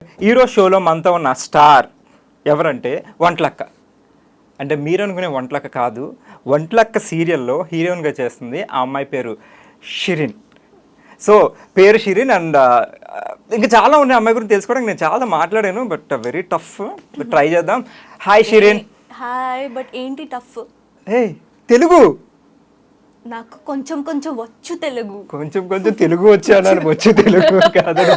ఈరోజు షోలో మనతో ఉన్న స్టార్ ఎవరంటే వంటలక్క. అంటే మీరు అనుకునే వంటలక్క కాదు, వంటలక్క సీరియల్లో హీరోయిన్గా చేస్తుంది. ఆ అమ్మాయి పేరు షిరిన్. సో పేరు షిరిన్ అండ్ ఇంకా చాలా ఉన్నాయి అమ్మాయి గురించి తెలుసుకోవడానికి. నేను చాలా మాట్లాడాను బట్ వెరీ టఫ్. ట్రై చేద్దాం. హాయ్ షిరిన్. హాయ్. బట్ ఏంటి టఫ్? ఏ తెలుగు నాకు కొంచెం కొంచెం వచ్చు తెలుగు. కొంచెం కొంచెం తెలుగు వచ్చాను. వచ్చు తెలుగు కాదని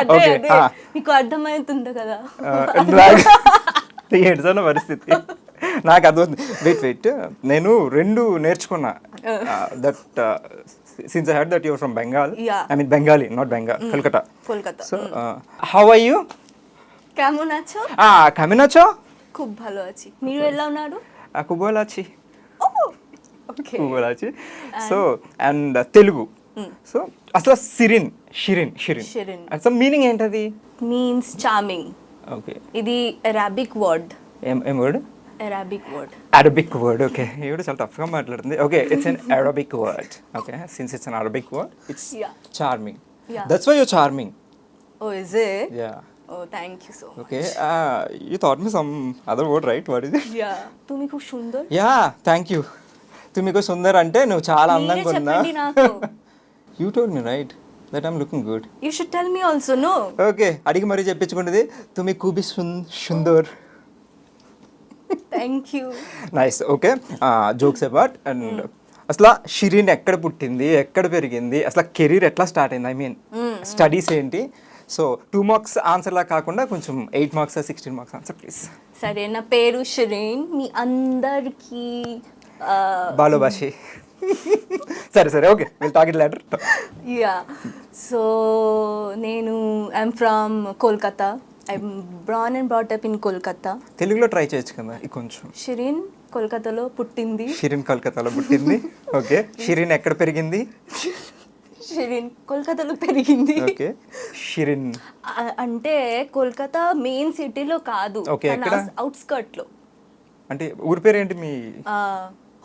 అదే అదే మీకు అర్థమవుతుంది కదా. ఏడుతున్న పరిస్థితి నాకు అర్థమవుతుంది. వెయిట్ నేను రెండు నేర్చుకున్నా. That since I heard that your from Bengal. I mean Bengali, not Bengal, Kolkata. So how are you? কেমন আছো? কেমন আছো? খুব ভালো আছি. మీరు ఎలా ఉన్నారు? খুব ভালো আছি. ఓకే. খুব ভালো আছি. So and Telugu. సో అసలు షిరిన్ షిరిన్ షిరిన్ షిరిన్ అసలు మీనింగ్ ఏంటది? Means charming. ఓకే. ఇది అరబిక్ వర్డ్. ఏం word? Arabic word. Arabic word. Okay. ఇవి చాలా టఫ్గా మాట్లాడుతుంది. Okay, it's an Arabic word. Okay, since it's an Arabic word it's charming. That's why you charming. Oh is it? Yeah. Oh, thank you so much. Okay, you taught me some other word, right? What is it? Yeah. তুমি খুব সুন্দর. Yeah, thank you. তুমি খুব সুন্দর అంటే నువ్వు చాలా అందంగా ఉన్నా. చెప్పండి నాకు. You told me, right, that I'm looking good. You should tell me also, no? Okay, అడిగి మరీ చెప్పించుకుంటుంది. తుమి కూబి Sundar. Thank you. Nice. Okay, jokes apart and అసలు షిరిన్ ఎక్కడ పుట్టింది, ఎక్కడ పెరిగింది, అసలు కెరీర్ ఎట్లా స్టార్ట్ అయింది, ఐ మీన్ స్టడీస్ ఏంటి? సో 2 మార్క్స్ ఆన్సర్లా కాకుండా కొంచెం 8 మార్క్స్ 16 మార్క్స్ ఆన్సర్ ప్లీజ్. సరే, నా పేరు షిరిన్. మీ అందరికీ బాలోబాషి. సరే okay, will talk it later. Yeah. So నేను I'm from Kolkata. I'm born and brought up in Kolkata. తెలుగులో ట్రై చేయొచ్చు కదా కొంచెం. షిరిన్ కోల్కతాలో పుట్టింది. షిరిన్ కోల్కతాలో పుట్టింది. ఓకే. షిరిన్ ఎక్కడ పెరిగింది? షిరిన్ కోల్కతాలో పెరిగింది. ఓకే. షిరిన్ అంటే కోల్కతా మెయిన్ సిటీలో కాదు, అవుట్స్కర్ట్ లో. అంటే ఊరి పేరు ఏంటి మీ?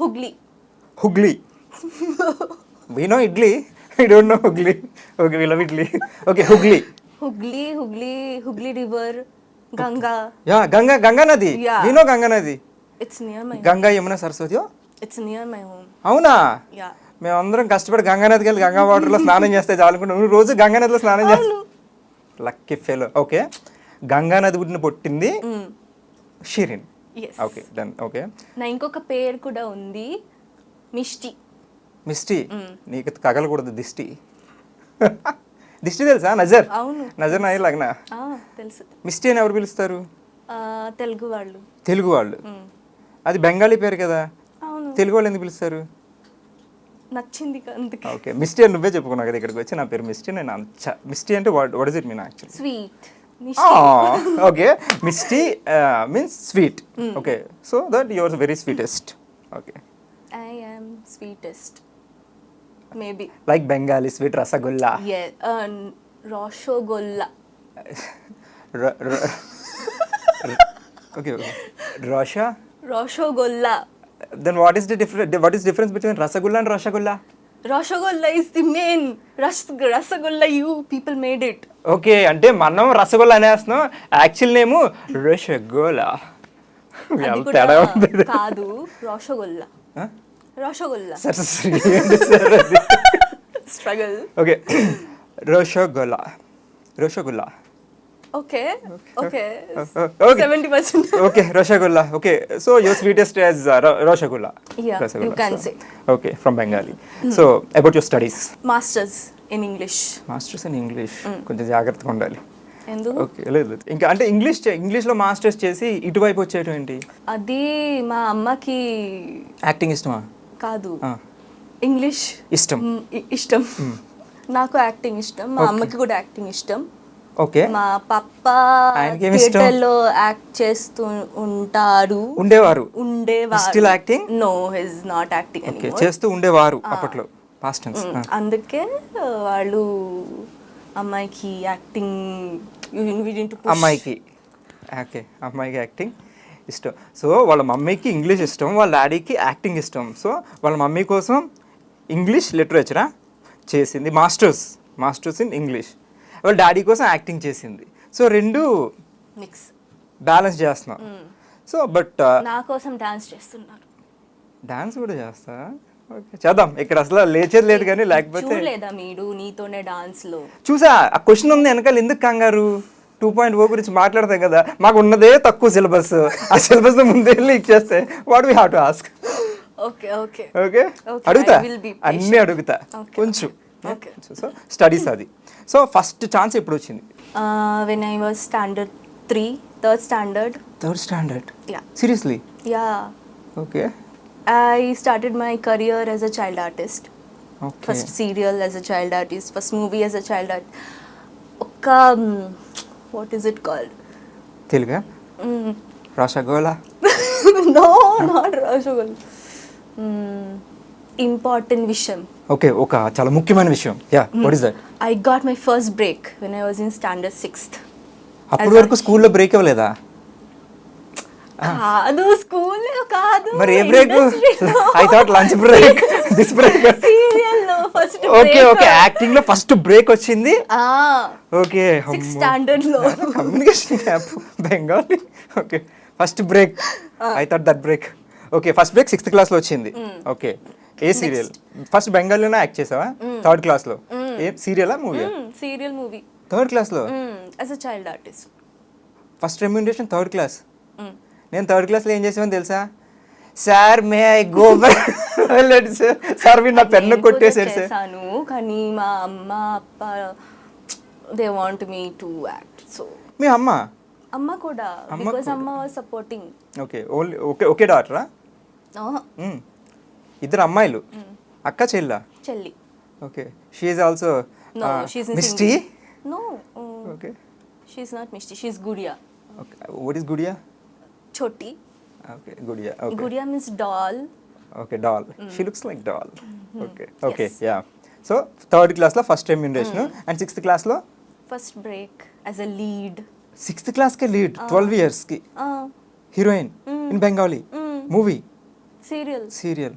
Hooghly. Hooghly. We know idli, I don't know Hooghly. Okay, we love idli. Okay, Hooghly. Hooghly Hooghly Hooghly river, Ganga. Yeah, Ganga నది. వి నో గంగా నది. It's near my. Ganga Yamuna Saraswati. It's near my home. అవునా? యా. మేమందరం కష్టపడి గంగా నదికి వెళ్ళి గంగా వాటర్లో స్నానం చేస్తే చాలనుకుంటా. నువ్వు రోజు గంగా నదిలో స్నానం చేస్తావు. Lucky fellow. ఓకే, గంగా నది పుట్టింది షిరిన్. Okay, done. ఓకే. నా ఇంకొక పేరు కూడా ఉంది, మిష్టి. మిస్టీ. నీకు తగలకూడదు దిష్టి. దిష్టి తెలుసా? నజర్. అవును, నజర్ నాయి లగ్న. తెలుసు. మిస్టీ అని ఎవరు పిలుస్తారు? తెలుగు వాళ్ళు. తెలుగు వాళ్ళు. అది బెంగాలీ పేరు కదా. అవును. తెలుగు వాళ్ళు ఎందుకు పిలుస్తారు? నచ్చింది అందుకే. ఓకే, మిస్టీ అని నువ్వే చెప్పుకున్నావు కదా ఇక్కడికి వచ్చి. నా పేరు మిస్టీ. నేను మిస్టీ అంటే what is it mean actually? Sweet. Okay, Mishti means sweet. Okay, so that you are very sweetest. Okay, I am sweetest maybe. Like Bengali sweet rasgulla. Rasgulla. Okay, rasgulla. Then what is the difference between rasgulla and rasgulla? Rasgulla is the main. Rasgulla, you people made it. Okay, అంటే మనం rasgulla అనేస్తున్నాం, actual name rasgulla. కాదు, rasgulla. Rasgulla. Struggle. Okay, rasgulla. Rasgulla. Okay. 70%. Okay, Rasgulla. Okay, so your sweetest is Rasgulla. Yeah, Rasgulla. you can say. Okay, from Bengali. So, about your studies. Masters in English. Masters in English. కొంచెం జాగ్రత్తగా ఉండాలి. ఎందుకు? Okay, లేదు ఇంకా అంటే ఇంగ్లీష్లో masters చేసి ఇటువైపు వచ్చేయటం ఏంటి? అది మా అమ్మకి యాక్టింగ్ ఇష్టమా? కాదు, ఇంగ్లీష్ ఇష్టం. నాకు యాక్టింగ్ ఇష్టం, మా అమ్మకి కూడా యాక్టింగ్ ఇష్టం. ఓకే. మా పప్ప థియేటర్లో యాక్ట్ చేస్తూ ఉండేవారు. Still acting? No, his not acting anymore. Okay, చేస్తూ ఉండేవారు అప్పట్లో, పాస్ట్ టెన్స్. అందుకే వాళ్ళు అమ్మాయికి యాక్టింగ్ అమ్మాయికి యాక్టింగ్ ఇష్టం. సో వాళ్ళ మమ్మీకి ఇంగ్లీష్ ఇష్టం, వాళ్ళ డాడీకి యాక్టింగ్ ఇష్టం. సో వాళ్ళ మమ్మీ కోసం ఇంగ్లీష్ లిటరేచరా చేసింది, మాస్టర్స్ ఇన్ ఇంగ్లీష్. వాళ్ళ డాడీ కోసం యాక్టింగ్ చేసింది. సో రెండు మిక్స్. బ్యాలెన్స్ చేస్తున్నాం. సో బట్ నా కోసం డాన్స్ చేస్తున్నారు. డాన్స్ కూడా చేస్తా. ఓకే చేద్దాం. ఇక్కడ అసలు లేచేది లేదు కానీ లేకపోతే చూడలేదా మీరు నీతోనే డాన్స్ లో? చూసా. ఆ క్వశ్చన్ ఉంది వెనకాల, ఎందుకు కంగారు? 2.0 గురించి మాట్లాడతాం కదా, మాకు ఉన్నదే తక్కువ సిలబస్. ఆ సిలబస్ ముందే లీక్ చేస్తే what we have to ask. Okay okay okay Okay, అడుగుతా, I will be అన్నీ అడుగుతా Okay, కొంచెం. okay. సో స్టడీస్ అది. సో ఫస్ట్ ఛాన్స్ ఎప్పుడు వచ్చింది? When I was standard 3, third standard. Third standard? Yeah seriously? Yeah. Okay. I started my career as a child artist. Okay. First serial as a child artist, first movie as a child artist. What is it called? తెలుగా? రసగోళ? No, not Rashagul. Important Visham. Okay, ఒక చాలా ముఖ్యమైన విషయం. Yeah, what is that? I got my first break when I was in standard 6th. అప్పటి వరకు స్కూల్లో break ఇవ్వలేదా? కాదు, school కాదు. మరి ఏ break? I thought lunch break, this break. Serial లో ఫస్ట్ ఓకే ఓకే, యాక్టింగ్ లో ఫస్ట్ బ్రేక్ వచ్చింది. ఓకే, 6th స్టాండర్డ్ లో. Communication gap, Bengali. Okay, first break. I thought that break. Okay, first break 6th class లో వచ్చింది. Okay, ఏ serial? First బెంగాలీలోనే act చేసావా? 3rd class లో? ఏ సీరియలా movie? Serial movie. 3rd class లో as a child artist. First remuneration 3rd class. నేను 3rd క్లాస్లో ఏం చేసామని తెలుసా? Sir may I go back. Sir మీరు నా పెన్ను కొట్టేసారు సార్. చేశాను కానీ మా అమ్మ అప్ప they want me to act. So మీ అమ్మ కూడా, బికాజ్ అమ్మ వాజ్ సపోర్టింగ్. ఓకే, ఓన్లీ ఒకే డాటరా? ఇద్దరు అమ్మాయిలు, అక్క చెల్లా? చెల్లి. Okay, she is also Mishti? No, okay, she is not Mishti, she is Gudiya. Okay, what is Gudiya? చోటి. Okay, Gudiya. Okay, Gudiya means doll. Okay, doll. She looks like doll. Okay okay, yeah. So 3rd క్లాస్లో first remuneration. And 6th క్లాస్లో first break as a lead. 6th క్లాస్కే lead, 12 ఇయర్స్కి heroine in Bengali movie serial. Serial.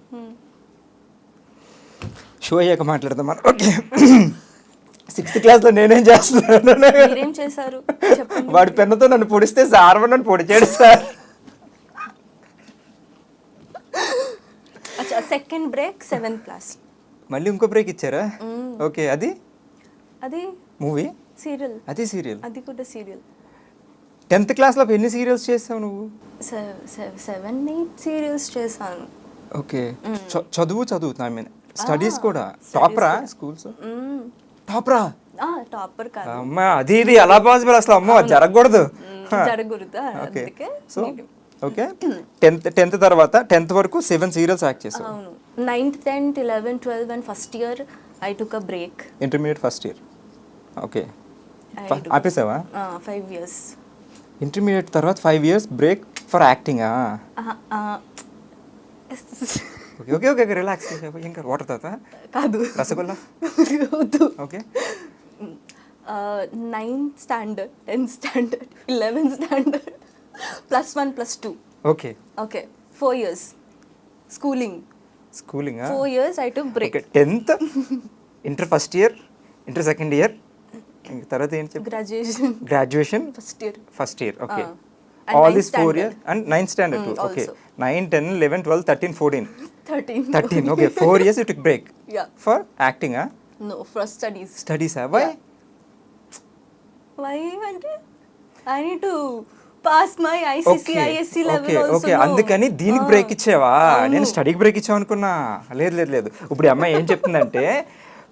Show అయ్యాక మాట్లాడదాం మనం. Okay, 6th క్లాస్లో నేనేం చేస్తున్నాను? మీరేం చేశారు చెప్పండి. వాడి పెన్నుతో నన్ను పొడిస్తే సార్ నన్ను పొడిచాడు సార్. అచ్చా, సెకండ్ బ్రేక్ 7th క్లాస్. మళ్ళీ ఇంకో బ్రేక్ ఇచ్చారా? ఓకే, అది అది మూవీ? సీరియల్. అది సీరియల్. అది కూడా సీరియల్. 10th క్లాస్లో ఎన్ని సీరియల్స్ చేసావు నువ్వు? 7, 8 సీరియల్స్ చేశాను. ఓకే, చదువుతున్నా. ఐ మీన్ స్టడీస్ కూడా. టాపరా స్కూల్స్? టాపరా? టాపర్ కాదు. అమ్మా, అది ఇది ఎలా పాసిబుల్ అసలు? అమ్మో, అది జరగకూడదు. జరగకూడదా? ఓకే, అందుకే. సో ఓకే, 10th తర్వాత 10th వరకు 7 సీరియల్స్ యాక్ట్ చేసావు. అవును. 9th, 10th, 11th, 12th and first year I took a break. Intermediate first year. Okay, ఆపేసావా? 5 years. ఇంటర్మీడియట్ తర్వాత 5 years break for acting. Okay okay okay, relax. ఇంకా water తాత? కాదు, rasgulla. Okay, 9th standard, 10th standard, 11th standard, +1, +2. Okay okay, 4 years schooling. 4 years I took break. Okay, 10th, inter first year, inter second year, ఇంక తర్వాత ఏంటి చెప్పు? Graduation first year. Okay, all this 4 years and 9th standard two. Okay, 9, 10, 11, 12, 13, 14. 13. Okay, 4 years you took break. Yeah. For acting? No, for studies. Studies? Why? Yeah. Why? అంటే I need to pass my ICC, ISC level also. Okay, అందుకని దీనికి break ఇచ్చావా? నేను స్టడీకి break ఇచ్చావు అనుకున్నా. లేదు. ఇప్పుడు ఈ అమ్మాయి ఏం చెప్తుందంటే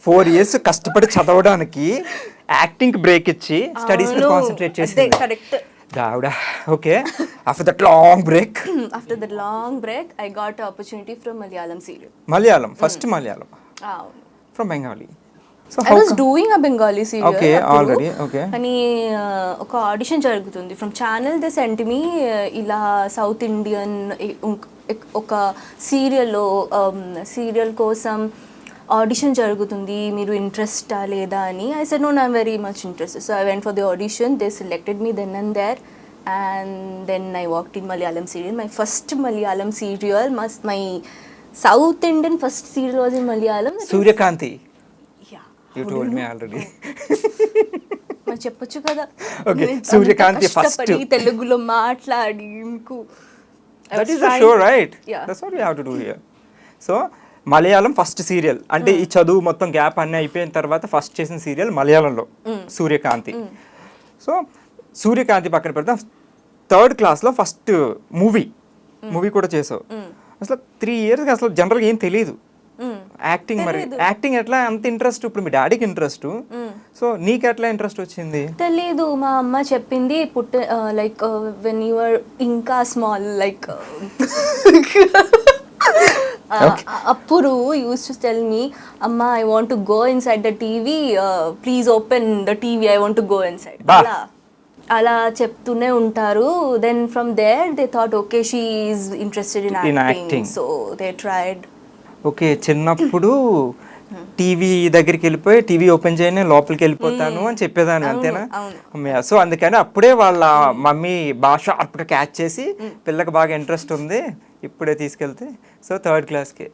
4 years కష్టపడి చదవడానికి యాక్టింగ్ బ్రేక్ ఇచ్చి స్టడీస్ మీద కాన్సంట్రేట్ చేసింది. కరెక్ట్. దావుడా. Okay, after that long break. After that long break, I got an opportunity from Malayalam serial. Malayalam, first Malayalam. From Bengali. So I was doing a Bengali serial. Okay, already. Okay. కానీ ఒక audition జరుగుతుంది from channel. They sent me ఇలా south Indian ఒక serial కోసం audition జరుగుతుంది, మీరు ఇంట్రెస్టా లేదా అని. I said no, I'm very much interested. So I went for the audition. They selected me then and there, and then I walked in Malayalam serial. My first Malayalam serial, my South Indian first serial was in Malayalam. Suryakanti. Yeah. You told me already. మరి చెప్పొచ్చు కదా. Okay, నేను అంత సూర్యకాంతి first. కష్టపడి తెలుగులో మాట్లాడి మీకు that is the show right, Yeah. That's what you have to do here. So Malayalam first serial అంటే ఈ చదువు మొత్తం గ్యాప్ అన్నీ అయిపోయిన తర్వాత ఫస్ట్ చేసిన సీరియల్ మలయాళంలో సూర్యకాంతి. సో సూర్యకాంతి పక్కన పెడతాం, థర్డ్ క్లాస్లో ఫస్ట్ మూవీ కూడా చేసావు. అసలు 3 years అసలు జనరల్గా ఏం తెలియదు యాక్టింగ్. మరి యాక్టింగ్ ఎట్లా అంత ఇంట్రెస్ట్? ఇప్పుడు మీ డాడీకి ఇంట్రెస్ట్, సో నీకు ఎట్లా ఇంట్రెస్ట్ వచ్చింది? తెలీదు, మా అమ్మ చెప్పింది లైక్ వెన్ యూఆర్ ఇంకా స్మాల్ లైక్ అప్పుడు యూస్ టు టెల్ మీ, అమ్మ I want to go inside the TV, please open the TV, I want to go inside. అలా చెప్తూనే ఉంటారు. Then from there they thought okay she is interested in acting, so they tried. Okay, చిన్నప్పుడు TV దగ్గరికి వెళ్ళిపోయి TV open చేయని లోపలికి వెళ్ళిపోతాను అని చెప్పేదాన్ని, అంతేనా? సో అందుకని అప్పుడే వాళ్ళ మమ్మీ బాగా షార్ప్గా క్యాచ్ చేసి పిల్లకి బాగా ఇంట్రెస్ట్ ఉంది ఇప్పుడే తీసుకెళ్తే, సో థర్డ్ క్లాస్కి